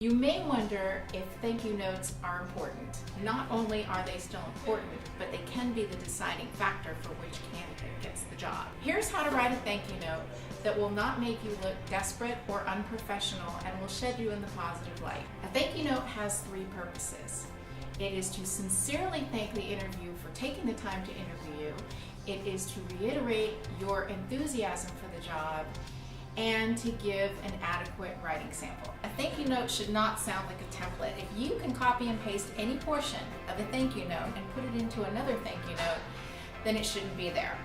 You may wonder if thank you notes are important. Not only are they still important, but they can be the deciding factor for which candidate gets the job. Here's how to write a thank you note that will not make you look desperate or unprofessional and will shed you in the positive light. A thank you note has three purposes. It is to sincerely thank the interviewer for taking the time to interview you. It is to reiterate your enthusiasm for the job and to give an adequate writing sample. A thank you note should not sound like a template. If you can copy and paste any portion of a thank you note and put it into another thank you note, then it shouldn't be there.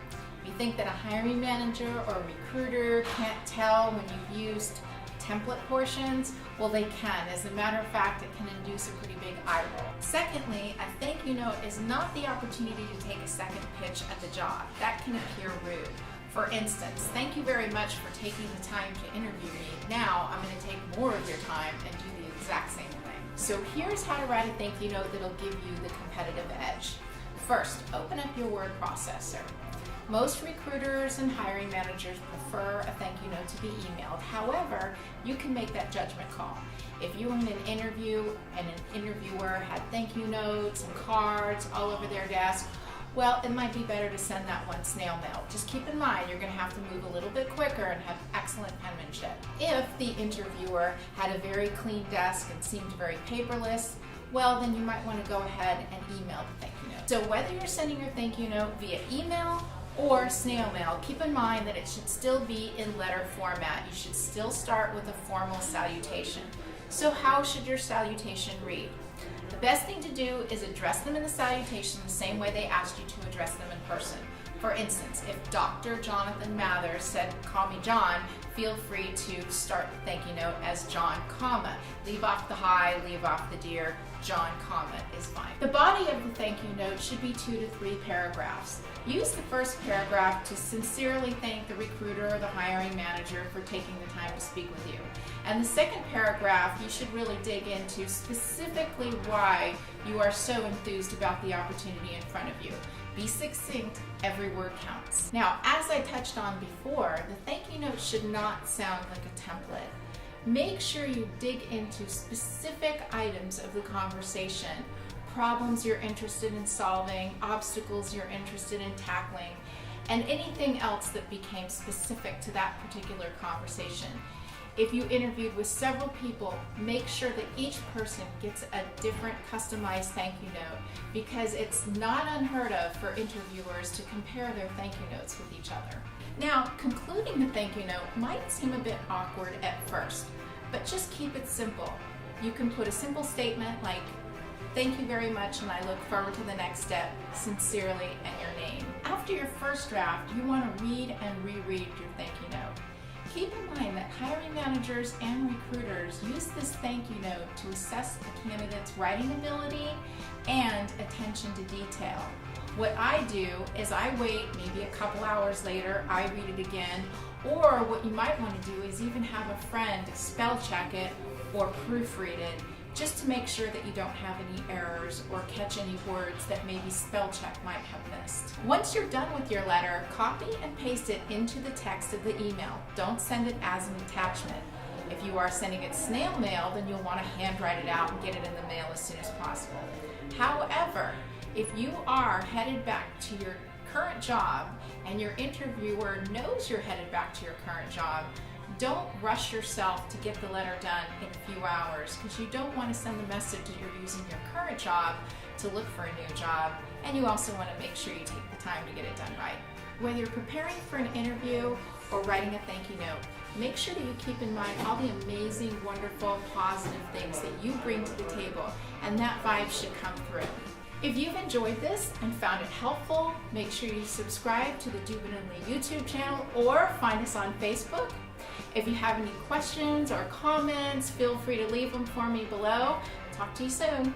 If you think that a hiring manager or a recruiter can't tell when you've used template portions, well, they can. As a matter of fact, it can induce a pretty big eye roll. Secondly, a thank you note is not the opportunity to take a second pitch at the job. That can appear rude. For instance, thank you very much for taking the time to interview me. Now I'm going to take more of your time and do the exact same thing. So here's how to write a thank you note that'll give you the competitive edge. First, open up your word processor. Most recruiters and hiring managers prefer a thank you note to be emailed. However, you can make that judgment call. If you were in an interview and an interviewer had thank you notes and cards all over their desk, well, it might be better to send that one snail mail. Just keep in mind, you're going to have to move a little bit quicker and have excellent penmanship. If the interviewer had a very clean desk and seemed very paperless, well, then you might want to go ahead and email the thank you note. So whether you're sending your thank you note via email or snail mail, keep in mind that it should still be in letter format. You should still start with a formal salutation. So how should your salutation read? The best thing to do is address them in the salutation the same way they asked you to address them in person. For instance, if Dr. Jonathan Mathers said, "Call me John," feel free to start the thank you note as John, comma. Leave off the hi, leave off the dear, John, comma is fine. The body of the thank you note should be 2 to 3 paragraphs. Use the first paragraph to sincerely thank the recruiter or the hiring manager for taking the time to speak with you. And the second paragraph, you should really dig into specifically why you are so enthused about the opportunity in front of you. Be succinct, every word counts. Now, as I touched on before, the thank you note should not sound like a template. Make sure you dig into specific items of the conversation, problems you're interested in solving, obstacles you're interested in tackling, and anything else that became specific to that particular conversation. If you interviewed with several people, make sure that each person gets a different customized thank you note, because it's not unheard of for interviewers to compare their thank you notes with each other. Now, concluding the thank you note might seem a bit awkward at first, but just keep it simple. You can put a simple statement like, "Thank you very much and I look forward to the next step. Sincerely," and your name. After your first draft, you want to read and reread your thank you note. Keep in mind that hiring managers and recruiters use this thank you note to assess the candidate's writing ability and attention to detail. What I do is I wait maybe a couple hours later, I read it again, or what you might want to do is even have a friend spell check it or proofread it, just to make sure that you don't have any errors or catch any words that maybe spell check might have missed. Once you're done with your letter, copy and paste it into the text of the email. Don't send it as an attachment. If you are sending it snail mail, then you'll want to handwrite it out and get it in the mail as soon as possible. However, if you are headed back to your current job and your interviewer knows you're headed back to your current job, don't rush yourself to get the letter done in a few hours, because you don't want to send the message that you're using your current job to look for a new job, and you also want to make sure you take the time to get it done right. Whether you're preparing for an interview or writing a thank you note, make sure that you keep in mind all the amazing, wonderful, positive things that you bring to the table, and that vibe should come through. If you've enjoyed this and found it helpful, make sure you subscribe to the Dubin and Lee YouTube channel or find us on Facebook. If you have any questions or comments, feel free to leave them for me below. Talk to you soon.